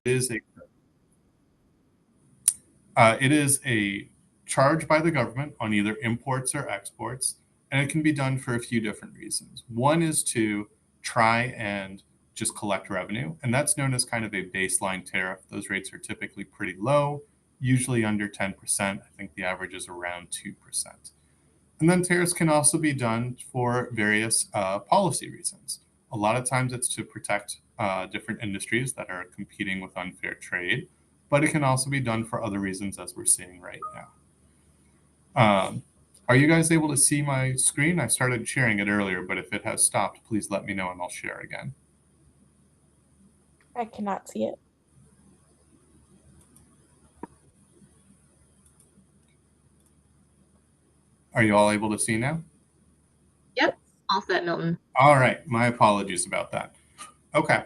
is a charge by the government on either imports or exports, and it can be done for a few different reasons. One is to try and just collect revenue, and that's known as kind of a baseline tariff. Those rates are typically pretty low, usually under 10%. I think the average is around 2%. And then tariffs can also be done for various policy reasons. A lot of times it's to protect different industries that are competing with unfair trade, but it can also be done for other reasons, as we're seeing right now. Are you guys able to see my screen? I started sharing it earlier, but if it has stopped, please let me know and I'll share again. I cannot see it. Are you all able to see now? Yep, all set, Milton. All right, my apologies about that. Okay,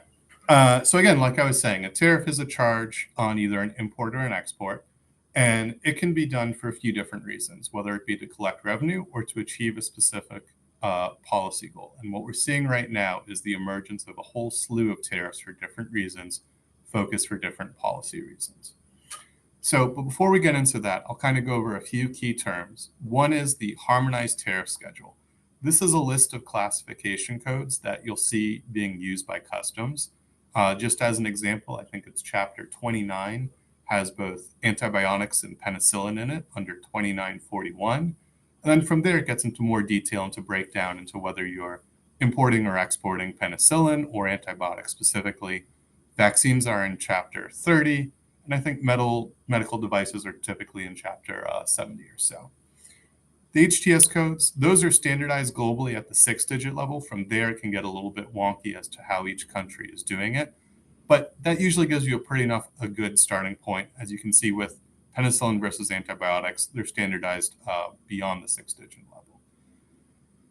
so again, like I was saying, a tariff is a charge on either an import or an export, and it can be done for a few different reasons, whether it be to collect revenue or to achieve a specific policy goal. And what we're seeing right now is the emergence of a whole slew of tariffs for different reasons, focused for different policy reasons. So, but before we get into that, I'll kind of go over a few key terms. One is the harmonized tariff schedule. This is a list of classification codes that you'll see being used by customs. Just as an example, I think it's chapter 29 has both antibiotics and penicillin in it under 2941. And then from there, it gets into more detail and to break down into whether you're importing or exporting penicillin or antibiotics specifically. Vaccines are in chapter 30. And I think medical devices are typically in chapter 70 or so. The HTS codes, those are standardized globally at the 6-digit level. From there, it can get a little bit wonky as to how each country is doing it. But that usually gives you a good starting point. As you can see with penicillin versus antibiotics, they're standardized beyond the 6-digit level.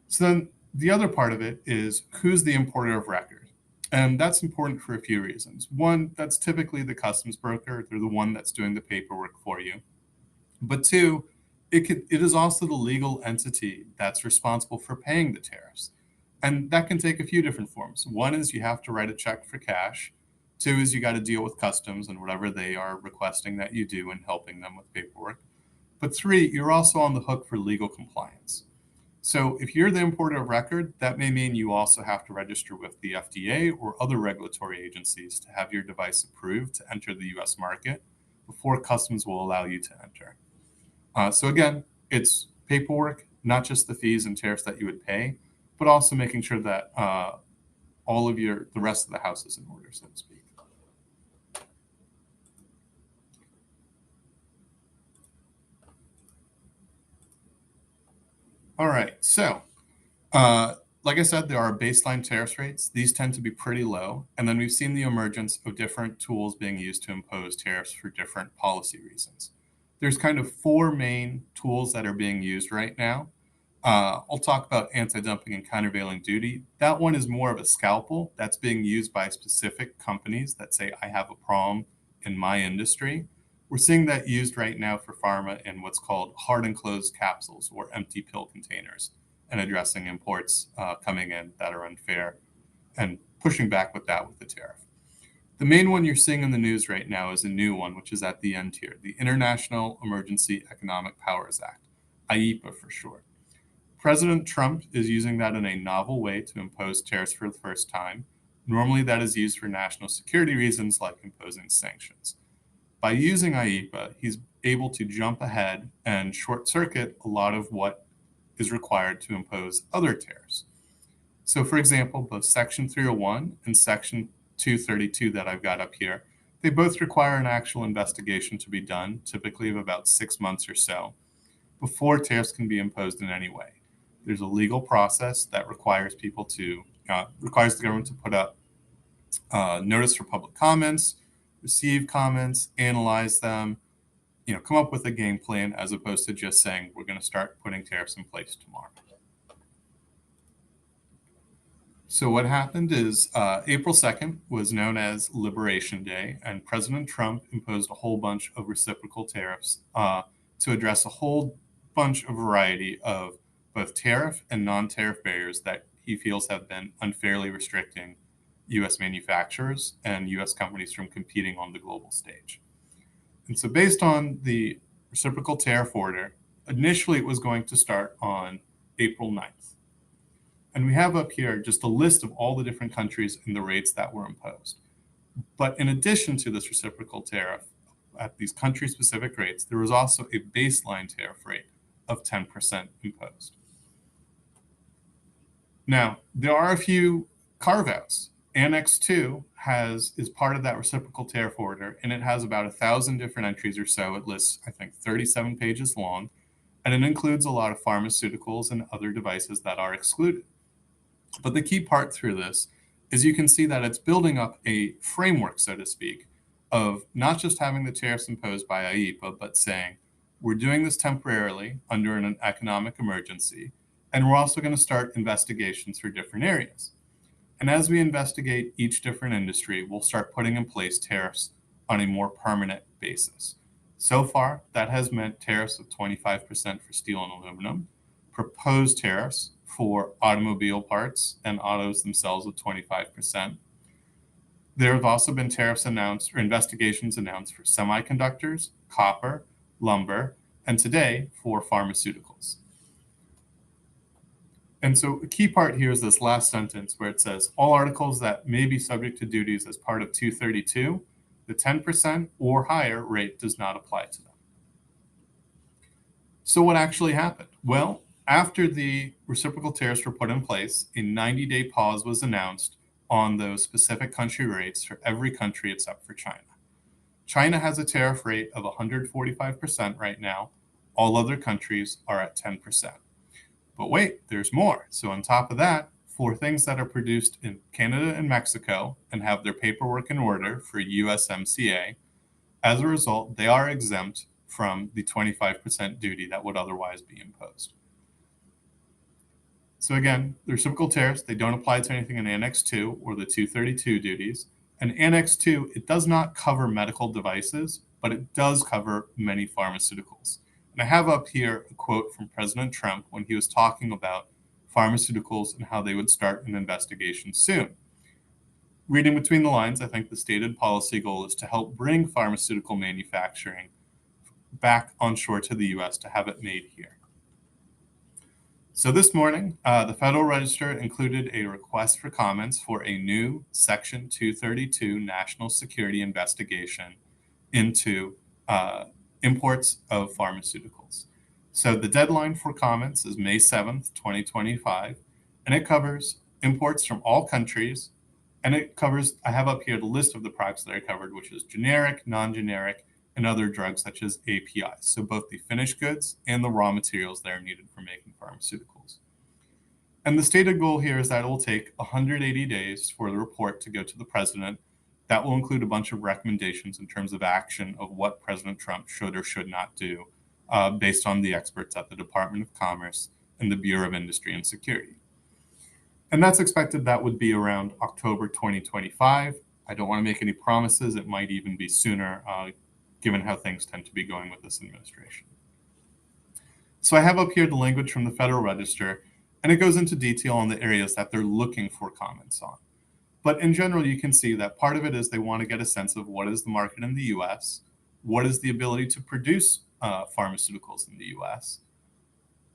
So then the other part of it is who's the importer of record? And that's important for a few reasons. One, that's typically the customs broker. They're the one that's doing the paperwork for you. But two, it is also the legal entity that's responsible for paying the tariffs. And that can take a few different forms. One is you have to write a check for cash. Two is you got to deal with customs and whatever they are requesting that you do and helping them with paperwork. But three, you're also on the hook for legal compliance. So if you're the importer of record, that may mean you also have to register with the FDA or other regulatory agencies to have your device approved to enter the US market before customs will allow you to enter. So again, it's paperwork, not just the fees and tariffs that you would pay, but also making sure that all of the rest of the house is in order, so to speak. All right, so like I said, there are baseline tariff rates. These tend to be pretty low. And then we've seen the emergence of different tools being used to impose tariffs for different policy reasons. There's kind of 4 main tools that are being used right now. I'll talk about anti-dumping and countervailing duty. That one is more of a scalpel that's being used by specific companies that say, I have a problem in my industry. We're seeing that used right now for pharma in what's called hard enclosed capsules or empty pill containers, and addressing imports coming in that are unfair and pushing back with that with the tariff. The main one you're seeing in the news right now is a new one, which is at the end here, the International Emergency Economic Powers Act, IEEPA for short. President Trump is using that in a novel way to impose tariffs for the first time. Normally that is used for national security reasons like imposing sanctions. By using IEEPA, he's able to jump ahead and short circuit a lot of what is required to impose other tariffs. So for example, both Section 301 and Section 232 that I've got up here, they both require an actual investigation to be done, typically of about 6 months or so, before tariffs can be imposed in any way. There's a legal process that requires the government to put up notice for public comments, receive comments, analyze them, come up with a game plan as opposed to just saying we're going to start putting tariffs in place tomorrow. So what happened is April 2nd was known as Liberation Day, and President Trump imposed a whole bunch of reciprocal tariffs to address a whole bunch of variety of both tariff and non-tariff barriers that he feels have been unfairly restricting US manufacturers and US companies from competing on the global stage. And so based on the reciprocal tariff order, initially it was going to start on April 9th. And we have up here just a list of all the different countries and the rates that were imposed. But in addition to this reciprocal tariff at these country-specific rates, there was also a baseline tariff rate of 10% imposed. Now, there are a few carve-outs. Annex 2 is part of that reciprocal tariff order, and it has about 1,000 different entries or so. It lists, I think, 37 pages long, and it includes a lot of pharmaceuticals and other devices that are excluded. But the key part through this is you can see that it's building up a framework, so to speak, of not just having the tariffs imposed by IEEPA, but saying, we're doing this temporarily under an economic emergency, and we're also going to start investigations for different areas. And as we investigate each different industry, we'll start putting in place tariffs on a more permanent basis. So far, that has meant tariffs of 25% for steel and aluminum, proposed tariffs for automobile parts and autos themselves of 25%. There have also been tariffs announced or investigations announced for semiconductors, copper, lumber, and today for pharmaceuticals. And so a key part here is this last sentence where it says, all articles that may be subject to duties as part of 232, the 10% or higher rate does not apply to them. So what actually happened? Well, after the reciprocal tariffs were put in place, a 90-day pause was announced on those specific country rates for every country except for China. China has a tariff rate of 145% right now. All other countries are at 10%. But wait, there's more. So on top of that, for things that are produced in Canada and Mexico and have their paperwork in order for USMCA, as a result, they are exempt from the 25% duty that would otherwise be imposed. So again, the reciprocal tariffs, they don't apply to anything in Annex 2 or the 232 duties. And Annex 2, it does not cover medical devices, but it does cover many pharmaceuticals. And I have up here a quote from President Trump when he was talking about pharmaceuticals and how they would start an investigation soon. Reading between the lines, I think the stated policy goal is to help bring pharmaceutical manufacturing back onshore to the US to have it made here. So this morning, the Federal Register included a request for comments for a new Section 232 national security investigation into imports of pharmaceuticals. So the deadline for comments is May 7th, 2025, and it covers imports from all countries, and it covers, I have up here the list of the products that are covered, which is generic, non-generic, and other drugs such as APIs. So both the finished goods and the raw materials that are needed for making pharmaceuticals. And the stated goal here is that it will take 180 days for the report to go to the president. That will include a bunch of recommendations in terms of action of what President Trump should or should not do based on the experts at the Department of Commerce and the Bureau of Industry and Security. And that's expected that would be around October 2025. I don't want to make any promises. It might even be sooner, given how things tend to be going with this administration. So I have up here the language from the Federal Register, and it goes into detail on the areas that they're looking for comments on. But in general, you can see that part of it is they want to get a sense of what is the market in the US, what is the ability to produce pharmaceuticals in the US,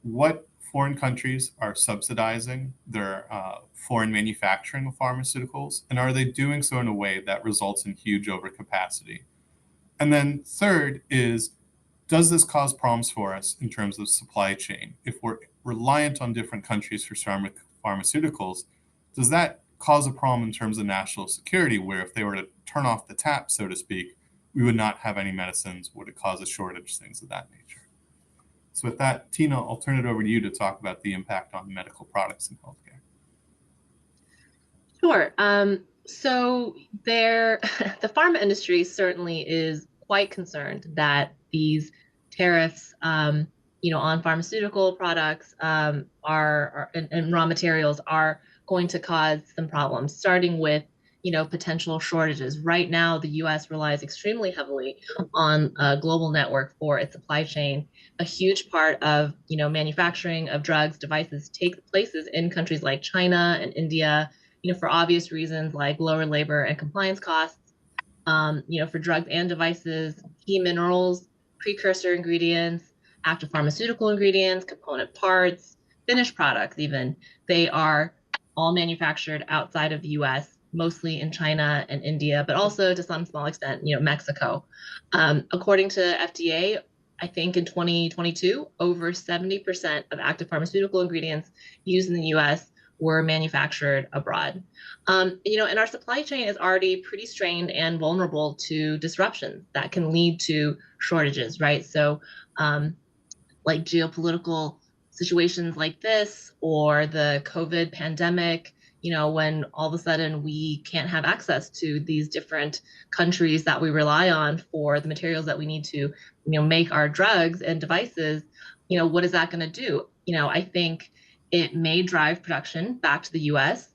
what foreign countries are subsidizing their foreign manufacturing of pharmaceuticals, and are they doing so in a way that results in huge overcapacity? And then third is, does this cause problems for us in terms of supply chain? If we're reliant on different countries for pharmaceuticals, does that cause a problem in terms of national security, where if they were to turn off the tap, so to speak, we would not have any medicines? Would it cause a shortage, things of that nature? So with that, Tina, I'll turn it over to you to talk about the impact on medical products in healthcare. Sure. So the pharma industry certainly is quite concerned that these tariffs, on pharmaceutical products and raw materials are going to cause some problems, starting with, potential shortages. Right now, the U.S. relies extremely heavily on a global network for its supply chain. A huge part of, manufacturing of drugs, devices takes places in countries like China and India for obvious reasons like lower labor and compliance costs, for drugs and devices, key minerals, precursor ingredients, active pharmaceutical ingredients, component parts, finished products, even. They are all manufactured outside of the US, mostly in China and India, but also to some small extent, Mexico. According to FDA, I think in 2022, over 70% of active pharmaceutical ingredients used in the US were manufactured abroad. And our supply chain is already pretty strained and vulnerable to disruptions that can lead to shortages, right? So, like geopolitical situations like this or the COVID pandemic, when all of a sudden we can't have access to these different countries that we rely on for the materials that we need to, make our drugs and devices, what is that going to do? I think it may drive production back to the US,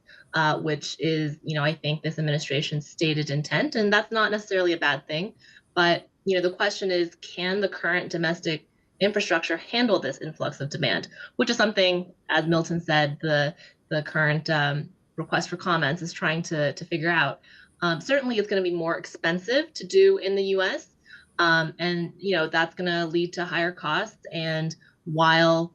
which is, I think this administration's stated intent, and that's not necessarily a bad thing. But, the question is, can the current domestic infrastructure handle this influx of demand, which is something, as Milton said, the current request for comments is trying to figure out. Certainly, it's going to be more expensive to do in the U.S., and that's going to lead to higher costs. And while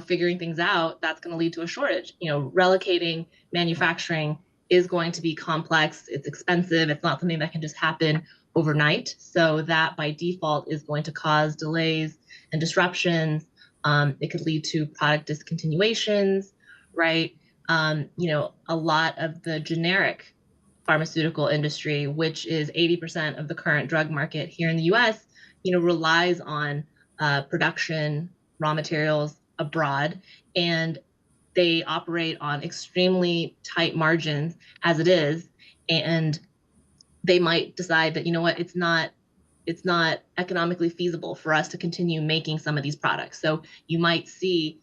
figuring things out, that's going to lead to a shortage. Relocating manufacturing is going to be complex. It's expensive. It's not something that can just happen overnight. So that by default is going to cause delays and disruptions. It could lead to product discontinuations, right? A lot of the generic pharmaceutical industry, which is 80% of the current drug market here in the US, relies on production, raw materials abroad, and they operate on extremely tight margins as it is. And they might decide that, it's not economically feasible for us to continue making some of these products. So you might see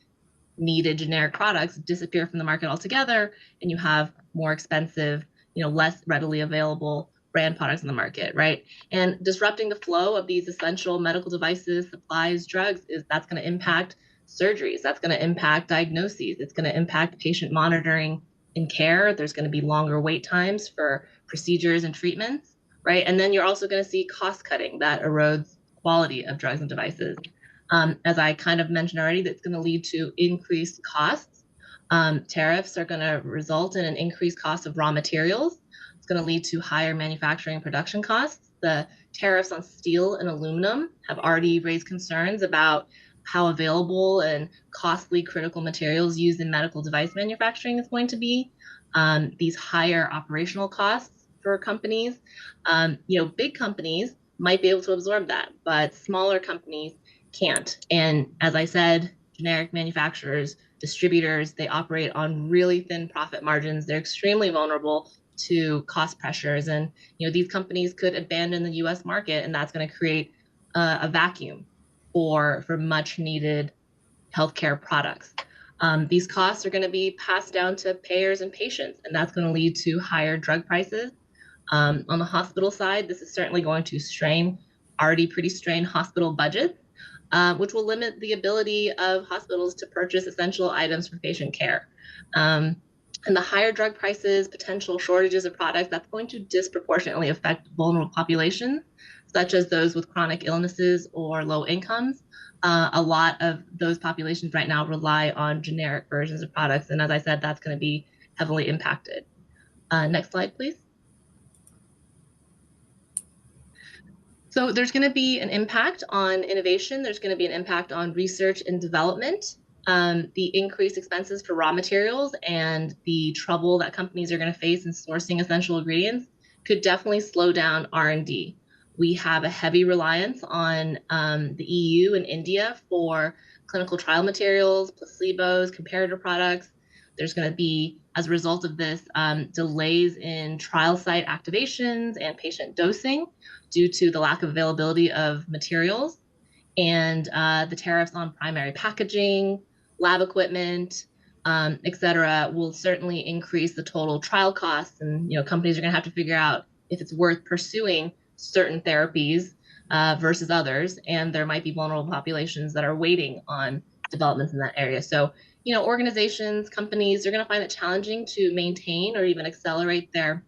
needed generic products disappear from the market altogether, and you have more expensive, less readily available brand products in the market, right? And disrupting the flow of these essential medical devices, supplies, drugs, that's going to impact surgeries. That's going to impact diagnoses. It's going to impact patient monitoring and care. There's going to be longer wait times for procedures and treatments, right? And then you're also going to see cost cutting that erodes quality of drugs and devices. As I kind of mentioned already, that's going to lead to increased costs. Tariffs are going to result in an increased cost of raw materials. It's going to lead to higher manufacturing and production costs. The tariffs on steel and aluminum have already raised concerns about how available and costly critical materials used in medical device manufacturing is going to be. These higher operational costs for companies, big companies might be able to absorb that, but smaller companies can't. And as I said, generic manufacturers, distributors, they operate on really thin profit margins. They're extremely vulnerable to cost pressures. And, these companies could abandon the US market, and that's going to create a vacuum for much needed healthcare products. These costs are going to be passed down to payers and patients, and that's going to lead to higher drug prices. On the hospital side, this is certainly going to strain already pretty strained hospital budgets, which will limit the ability of hospitals to purchase essential items for patient care. And the higher drug prices, potential shortages of products, that's going to disproportionately affect vulnerable populations, such as those with chronic illnesses or low incomes. A lot of those populations right now rely on generic versions of products. And as I said, that's going to be heavily impacted. Next slide, please. So there's going to be an impact on innovation. There's going to be an impact on research and development. The increased expenses for raw materials and the trouble that companies are going to face in sourcing essential ingredients could definitely slow down R&D. We have a heavy reliance on the EU and India for clinical trial materials, placebos, comparator products. There's going to be, as a result of this, delays in trial site activations and patient dosing due to the lack of availability of materials, and the tariffs on primary packaging, lab equipment, et cetera, will certainly increase the total trial costs. And companies are going to have to figure out if it's worth pursuing certain therapies versus others. And there might be vulnerable populations that are waiting on developments in that area. So organizations, companies, they're going to find it challenging to maintain or even accelerate their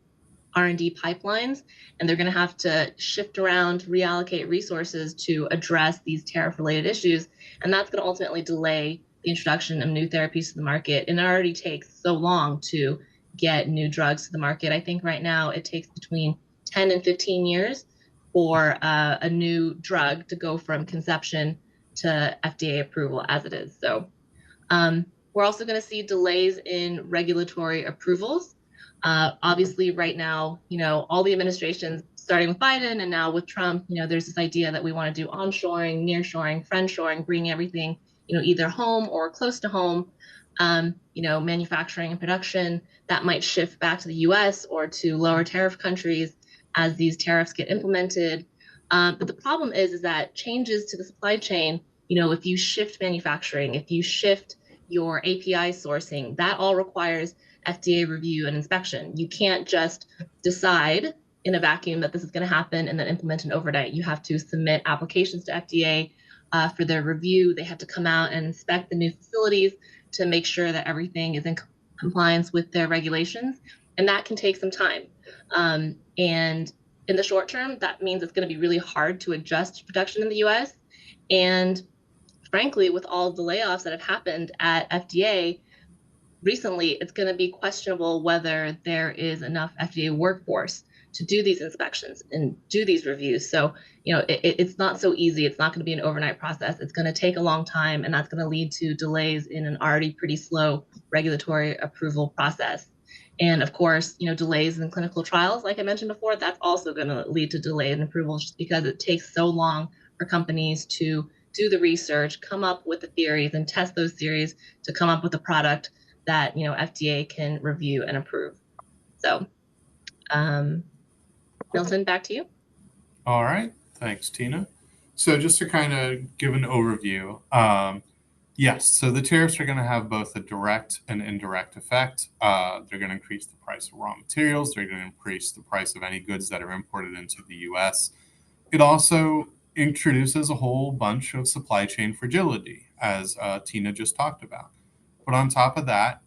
R&D pipelines, and they're going to have to shift around, reallocate resources to address these tariff-related issues, and that's going to ultimately delay the introduction of new therapies to the market. And it already takes so long to get new drugs to the market. I think right now it takes between 10 and 15 years for a new drug to go from conception to FDA approval as it is. So we're also going to see delays in regulatory approvals. Obviously, right now, all the administrations, starting with Biden and now with Trump, there's this idea that we want to do onshoring, nearshoring, friendshoring, bring everything, either home or close to home. Manufacturing and production that might shift back to the U.S. or to lower tariff countries as these tariffs get implemented. But the problem is that changes to the supply chain, if you shift manufacturing, if you shift your API sourcing, that all requires FDA review and inspection. You can't just decide in a vacuum that this is going to happen and then implement it overnight. You have to submit applications to FDA for their review. They have to come out and inspect the new facilities to make sure that everything is in compliance with their regulations. And that can take some time. And in the short term, that means it's going to be really hard to adjust production in the US. And frankly, with all the layoffs that have happened at FDA recently, it's going to be questionable whether there is enough FDA workforce to do these inspections and do these reviews. So, it's not so easy. It's not going to be an overnight process. It's going to take a long time, and that's going to lead to delays in an already pretty slow regulatory approval process. And of course, delays in clinical trials, like I mentioned before, that's also going to lead to delay in approval just because it takes so long for companies to do the research, come up with the theories, and test those theories to come up with a product that FDA can review and approve. So, Milton, back to you. All right. Thanks, Tina. So just to kind of give an overview, yes, so the tariffs are going to have both a direct and indirect effect. They're going to increase the price of raw materials. They're going to increase the price of any goods that are imported into the U.S. It also introduces a whole bunch of supply chain fragility, as Tina just talked about. But on top of that,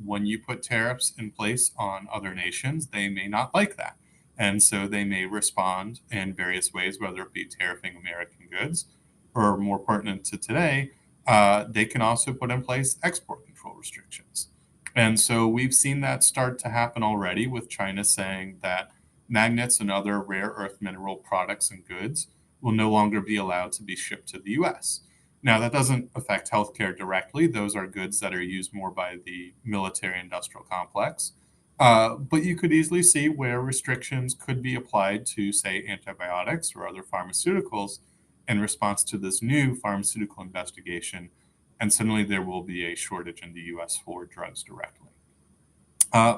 when you put tariffs in place on other nations, they may not like that. And so they may respond in various ways, whether it be tariffing American goods or more pertinent to today, they can also put in place export control restrictions. And so we've seen that start to happen already with China saying that magnets and other rare earth mineral products and goods will no longer be allowed to be shipped to the US. Now, that doesn't affect healthcare directly. Those are goods that are used more by the military industrial complex. But you could easily see where restrictions could be applied to, say, antibiotics or other pharmaceuticals in response to this new pharmaceutical investigation. And suddenly there will be a shortage in the US for drugs directly.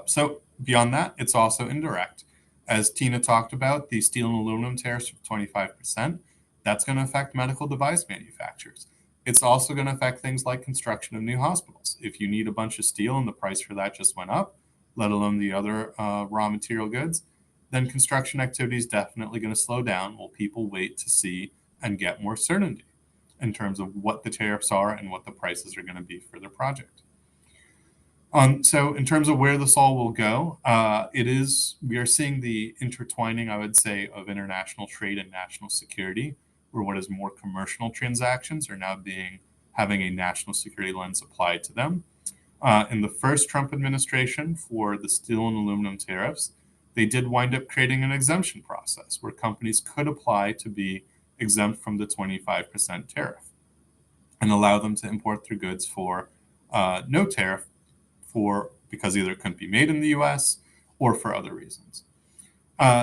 So beyond that, it's also indirect. As Tina talked about, the steel and aluminum tariffs of 25%, that's going to affect medical device manufacturers. It's also going to affect things like construction of new hospitals. If you need a bunch of steel and the price for that just went up, let alone the other raw material goods, then construction activity is definitely going to slow down while people wait to see and get more certainty in terms of what the tariffs are and what the prices are going to be for their project. So in terms of where this all will go, we are seeing the intertwining, I would say, of international trade and national security, where what is more commercial transactions are now having a national security lens applied to them. In the first Trump administration for the steel and aluminum tariffs, they did wind up creating an exemption process where companies could apply to be exempt from the 25% tariff and allow them to import their goods for no tariff because either it couldn't be made in the US or for other reasons.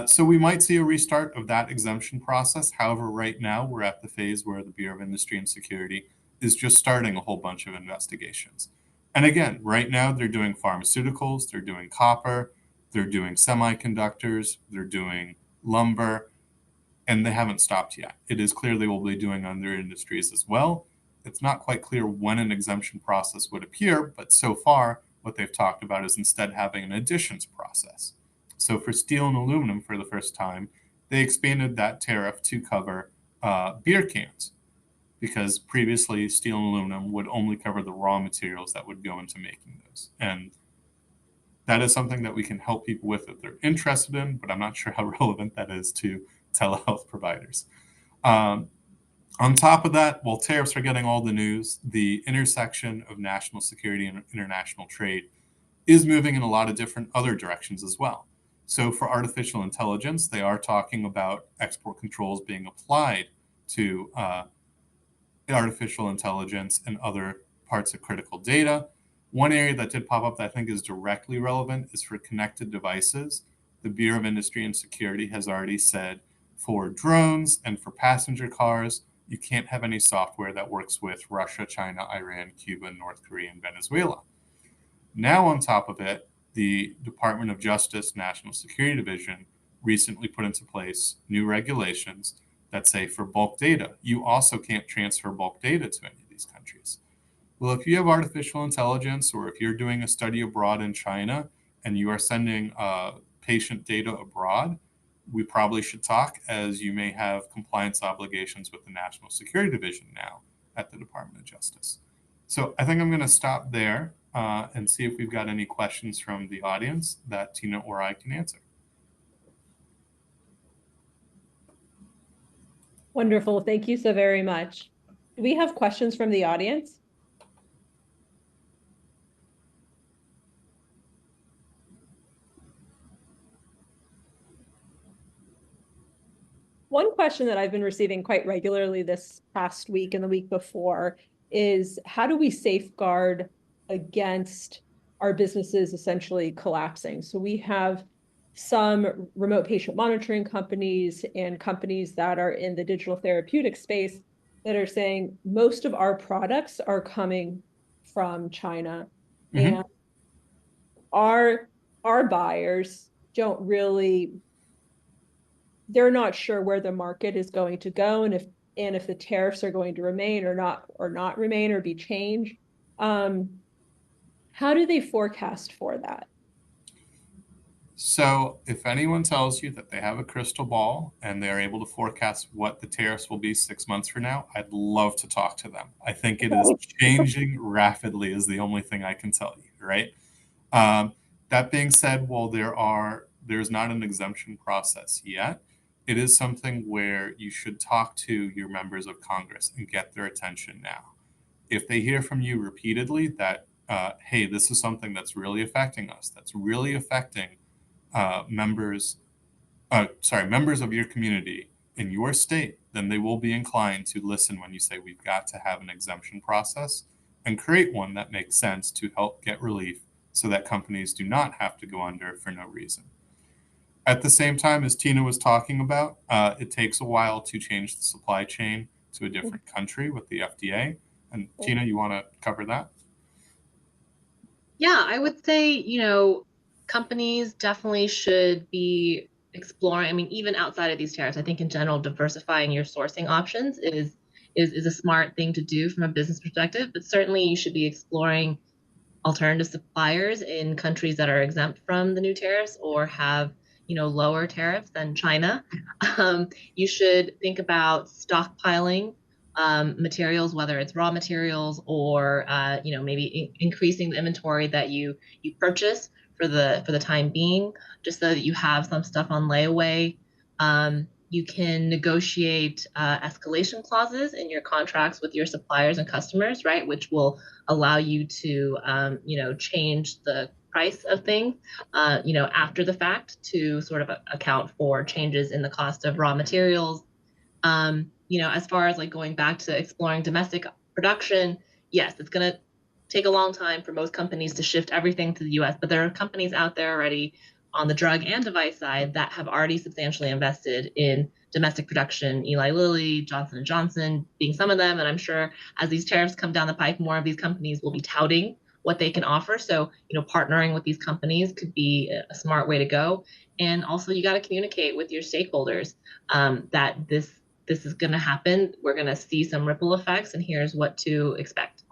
So we might see a restart of that exemption process. However, right now we're at the phase where the Bureau of Industry and Security is just starting a whole bunch of investigations. And again, right now they're doing pharmaceuticals, they're doing copper, they're doing semiconductors, they're doing lumber, and they haven't stopped yet. It is clear they will be doing other industries as well. It's not quite clear when an exemption process would appear, but so far, what they've talked about is instead having an additions process. So for steel and aluminum, for the first time, they expanded that tariff to cover beer cans. because previously steel and aluminum would only cover the raw materials that would go into making those. And that is something that we can help people with if they're interested in, but I'm not sure how relevant that is to telehealth providers. On top of that, while tariffs are getting all the news, the intersection of national security and international trade is moving in a lot of different other directions as well. So for artificial intelligence, they are talking about export controls being applied to artificial intelligence and other parts of critical data. One area that did pop up that I think is directly relevant is for connected devices. The Bureau of Industry and Security has already said for drones and for passenger cars, you can't have any software that works with Russia, China, Iran, Cuba, North Korea, and Venezuela. Now, on top of it, the Department of Justice National Security Division recently put into place new regulations that say for bulk data, you also can't transfer bulk data to any of these countries. Well, if you have artificial intelligence or if you're doing a study abroad in China and you are sending patient data abroad, we probably should talk, as you may have compliance obligations with the National Security Division now at the Department of Justice. So I think I'm going to stop there and see if we've got any questions from the audience that Tina or I can answer. Wonderful. Thank you so very much. Do we have questions from the audience? One question that I've been receiving quite regularly this past week and the week before is, how do we safeguard against our businesses essentially collapsing? So we have some remote patient monitoring companies and companies that are in the digital therapeutic space that are saying most of our products are coming from China. Mm-hmm. And our buyers don't really, they're not sure where the market is going to go and if the tariffs are going to remain or not remain or be changed. How do they forecast for that? So if anyone tells you that they have a crystal ball and they're able to forecast what the tariffs will be 6 months from now, I'd love to talk to them. I think it is changing rapidly is the only thing I can tell you, right? That being said, while there's not an exemption process yet, it is something where you should talk to your members of Congress and get their attention now. If they hear from you repeatedly that, hey, this is something that's really affecting us, that's really affecting members of your community in your state, then they will be inclined to listen when you say we've got to have an exemption process and create one that makes sense to help get relief so that companies do not have to go under for no reason. At the same time, as Tina was talking about, it takes a while to change the supply chain to a different country with the FDA. And Tina, you want to cover that? Yeah, I would say, companies definitely should be exploring. I mean, even outside of these tariffs, I think in general, diversifying your sourcing options is a smart thing to do from a business perspective. But certainly, you should be exploring alternative suppliers in countries that are exempt from the new tariffs or have lower tariffs than China. You should think about stockpiling materials, whether it's raw materials or maybe increasing the inventory that you purchase for the time being, just so that you have some stuff on layaway. You can negotiate escalation clauses in your contracts with your suppliers and customers, right, which will allow you to change the price of things after the fact to sort of account for changes in the cost of raw materials. As far as like going back to exploring domestic production, yes, it's going to take a long time for most companies to shift everything to the US, but there are companies out there already on the drug and device side that have already substantially invested in domestic production. Eli Lilly, Johnson & Johnson being some of them. And I'm sure as these tariffs come down the pipe, more of these companies will be touting what they can offer. So, partnering with these companies could be a smart way to go. And also you got to communicate with your stakeholders that this is going to happen. We're going to see some ripple effects, and here's what to expect.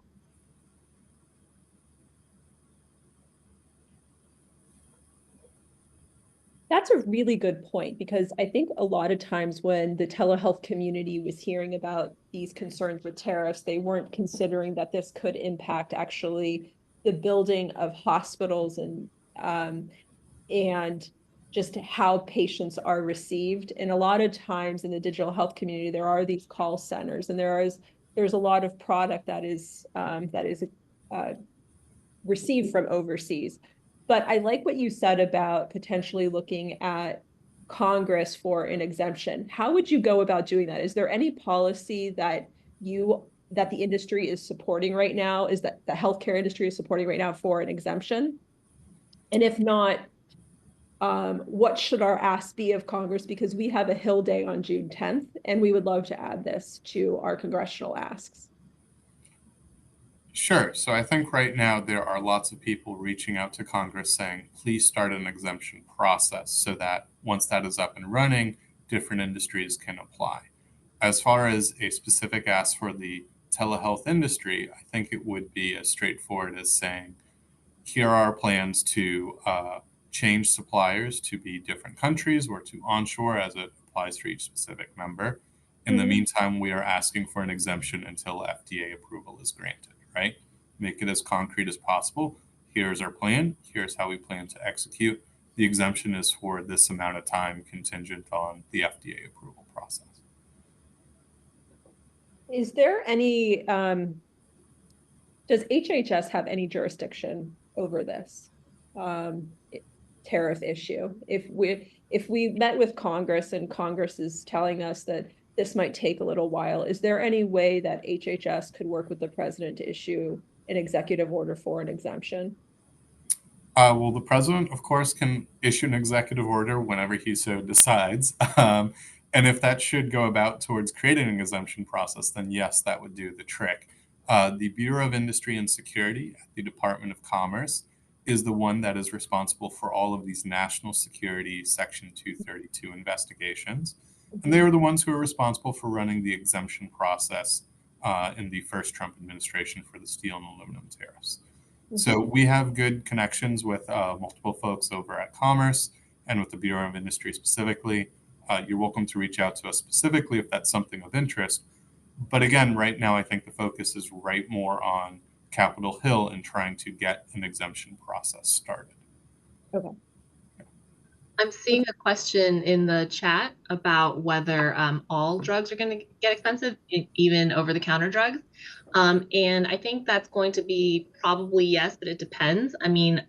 That's a really good point, because I think a lot of times when the telehealth community was hearing about these concerns with tariffs, they weren't considering that this could impact actually the building of hospitals and just how patients are received. And a lot of times in the digital health community, there are these call centers, and there's a lot of product that is uh, received from overseas. But I like what you said about potentially looking at Congress for an exemption. How would you go about doing that? Is there any policy that the industry is supporting right now, is that the healthcare industry is supporting right now for an exemption? And if not, what should our ask be of Congress? Because we have a Hill Day on June 10th, and we would love to add this to our congressional asks. Sure. So I think right now there are lots of people reaching out to Congress saying, please start an exemption process so that once that is up and running, different industries can apply. As far as a specific ask for the telehealth industry, I think it would be as straightforward as saying, here are our plans to change suppliers to be different countries or to onshore as it applies for each specific member. In the meantime, we are asking for an exemption until FDA approval is granted, right? Make it as concrete as possible. Here's our plan. Here's how we plan to execute. The exemption is for this amount of time contingent on the FDA approval process. Is there any, does HHS have any jurisdiction over this tariff issue? If we met with Congress and Congress is telling us that this might take a little while, is there any way that HHS could work with the president to issue an executive order for an exemption? Well, the president, of course, can issue an executive order whenever he so decides. And if that should go about towards creating an exemption process, then yes, that would do the trick. The Bureau of Industry and Security at the Department of Commerce is the one that is responsible for all of these national security Section 232 investigations. And they were the ones who were responsible for running the exemption process in the first Trump administration for the steel and aluminum tariffs. So we have good connections with multiple folks over at Commerce and with the Bureau of Industry specifically. You're welcome to reach out to us specifically if that's something of interest. But again, right now, I think the focus is right more on Capitol Hill and trying to get an exemption process started. Okay. I'm seeing a question in the chat about whether all drugs are going to get expensive, even over-the-counter drugs. And I think that's going to be probably yes, but it depends. I mean,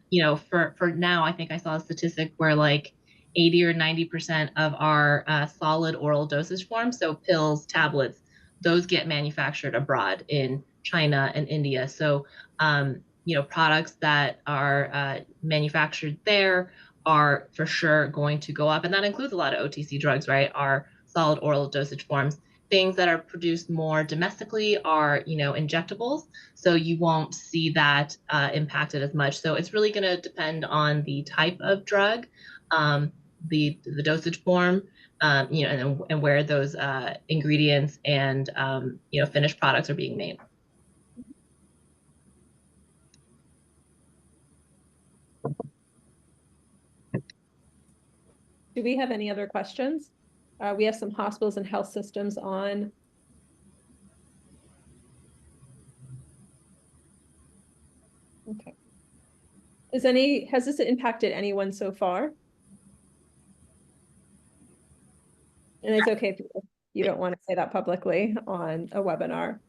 for now, I think I saw a statistic where like 80 or 90% of our solid oral dosage forms, so pills, tablets, those get manufactured abroad in China and India. So, products that are manufactured there are for sure going to go up. And that includes a lot of OTC drugs, right? Our solid oral dosage forms. Things that are produced more domestically are, injectables. So you won't see that impacted as much. So it's really going to depend on the type of drug, the dosage form, and where those ingredients and, finished products are being made. Do we have any other questions? We have some hospitals and health systems on. Okay. Has this impacted anyone so far? And it's okay if you don't want to say that publicly on a webinar.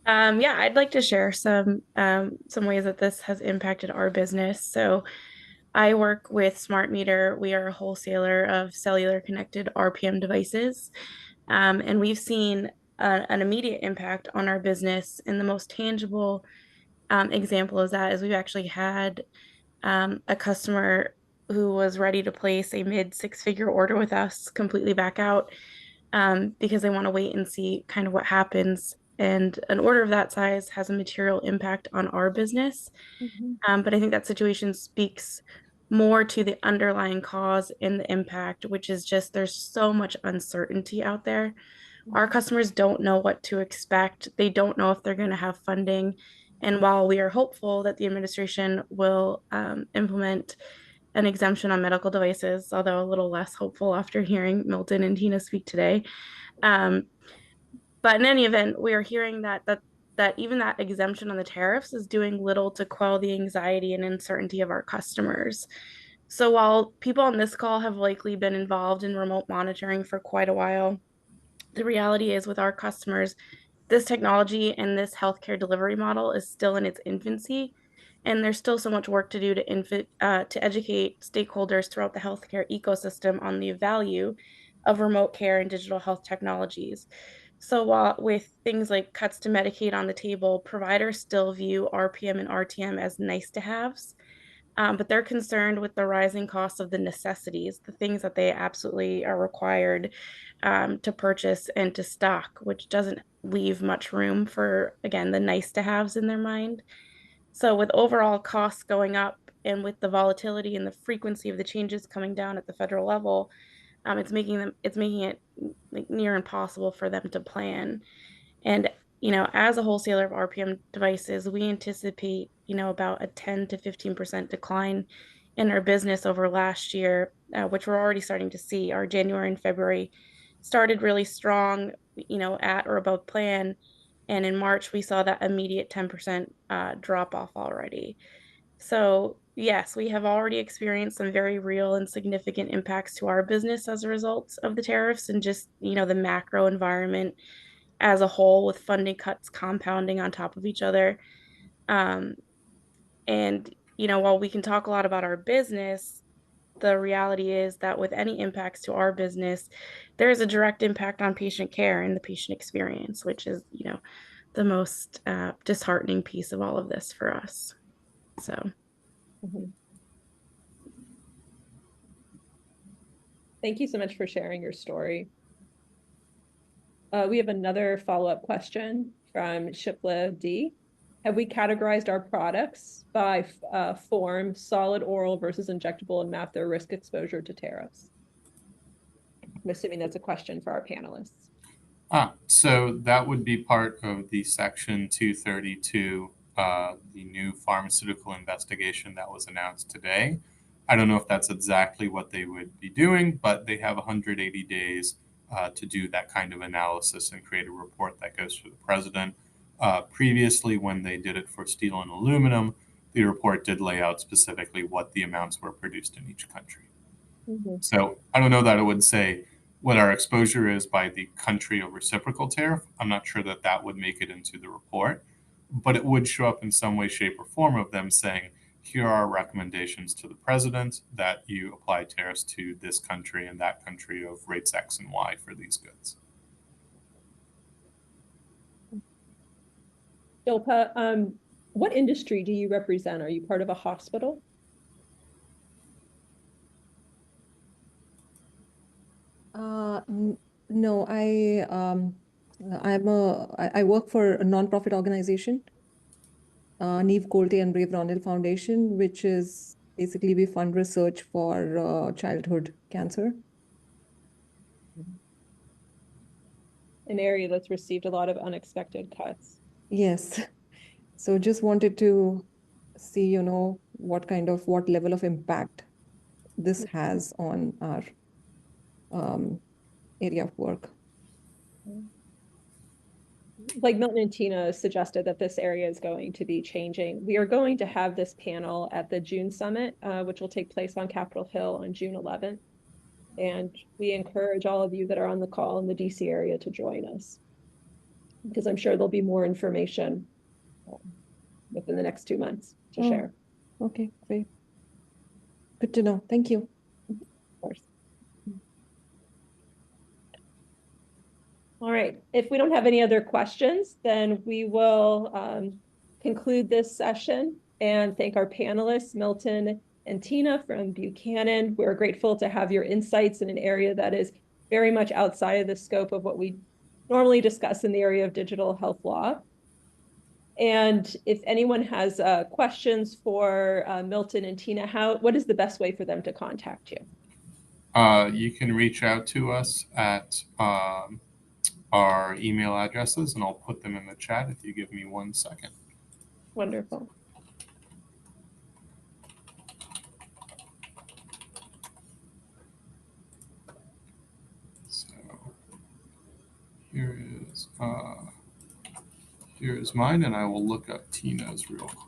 Yeah, I'd like to share some ways that this has impacted our business. So I work with Smart Meter. We are a wholesaler of cellular connected RPM devices. And we've seen an immediate impact on our business. And the most tangible example of that is we've actually had a customer who was ready to place a mid six-figure order with us completely back out because they want to wait and see kind of what happens. And an order of that size has a material impact on our business. But I think that situation speaks more to the underlying cause and the impact, which is just there's so much uncertainty out there. Our customers don't know what to expect. They don't know if they're going to have funding. And while we are hopeful that the administration will implement an exemption on medical devices, although a little less hopeful after hearing Milton and Tina speak today. But in any event, we are hearing that even that exemption on the tariffs is doing little to quell the anxiety and uncertainty of our customers. So while people on this call have likely been involved in remote monitoring for quite a while, the reality is with our customers, this technology and this healthcare delivery model is still in its infancy, and there's still so much work to do to educate stakeholders throughout the healthcare ecosystem on the value of remote care and digital health technologies. So while with things like cuts to Medicaid on the table, providers still view RPM and RTM as nice to haves, but they're concerned with the rising cost of the necessities, the things that they absolutely are required to purchase and to stock, which doesn't leave much room for, again, the nice to haves in their mind. So with overall costs going up and with the volatility and the frequency of the changes coming down at the federal level, it's making it like near impossible for them to plan. And as a wholesaler of RPM devices, we anticipate about a 10 to 15% decline in our business over last year, which we're already starting to see. Our January and February started really strong, at or above plan. And in March, we saw that immediate 10% drop off already. So yes, we have already experienced some very real and significant impacts to our business as a result of the tariffs and just, the macro environment as a whole, with funding cuts compounding on top of each other. And, while we can talk a lot about our business, the reality is that with any impacts to our business, there is a direct impact on patient care and the patient experience, which is, the most disheartening piece of all of this for us. So. Mhm. Thank you so much for sharing your story. We have another follow-up question from Shipla D. Have we categorized our products by form, solid oral versus injectable, and map their risk exposure to tariffs? I'm assuming that's a question for our panelists. So that would be part of the Section 232, the new pharmaceutical investigation that was announced today. I don't know if that's exactly what they would be doing, but they have 180 days to do that kind of analysis and create a report that goes to the president. Previously, when they did it for steel and aluminum, the report did lay out specifically what the amounts were produced in each country. Mm-hmm. So I don't know that it would say what our exposure is by the country of reciprocal tariff. I'm not sure that that would make it into the report, but it would show up in some way, shape, or form of them saying, here are recommendations to the president that you apply tariffs to this country and that country of rates X and Y for these goods. Shilpa, what industry do you represent? Are you part of a hospital? No, I work for a nonprofit organization, Neve Colte and Brave Ronald Foundation, which is basically we fund research for childhood cancer. An area that's received a lot of unexpected cuts. Yes. So just wanted to see, what level of impact this has on our area of work. Like Milton and Tina suggested that this area is going to be changing. We are going to have this panel at the June summit, which will take place on Capitol Hill on June 11th. And we encourage all of you that are on the call in the DC area to join us, because I'm sure there'll be more information within the next 2 months to share. Okay, great. Good to know. Thank you. Of course. All right. If we don't have any other questions, then we will conclude this session and thank our panelists, Milton and Tina from Buchanan. We're grateful to have your insights in an area that is very much outside of the scope of what we normally discuss in the area of digital health law. And if anyone has questions for Milton and Tina, what is the best way for them to contact you? You can reach out to us at our email addresses, and I'll put them in the chat if you give me 1 second. Wonderful. Here's mine, and I will look up Tina's real quick.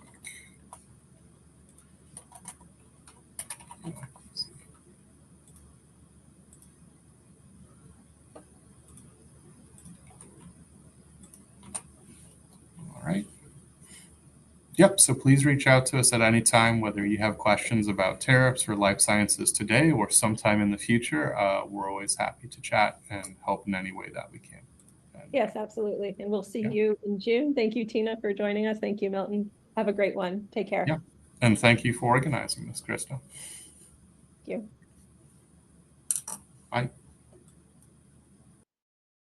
All right. Yep, so please reach out to us at any time, whether you have questions about tariffs or life sciences today or sometime in the future. We're always happy to chat and help in any way that we can. And, Yes, absolutely. And we'll see Yeah. you in June. Thank you, Tina, for joining us. Thank you, Milton. Have a great one. Take care. Yeah. And thank you for organizing this, Christa. Thank you. Bye.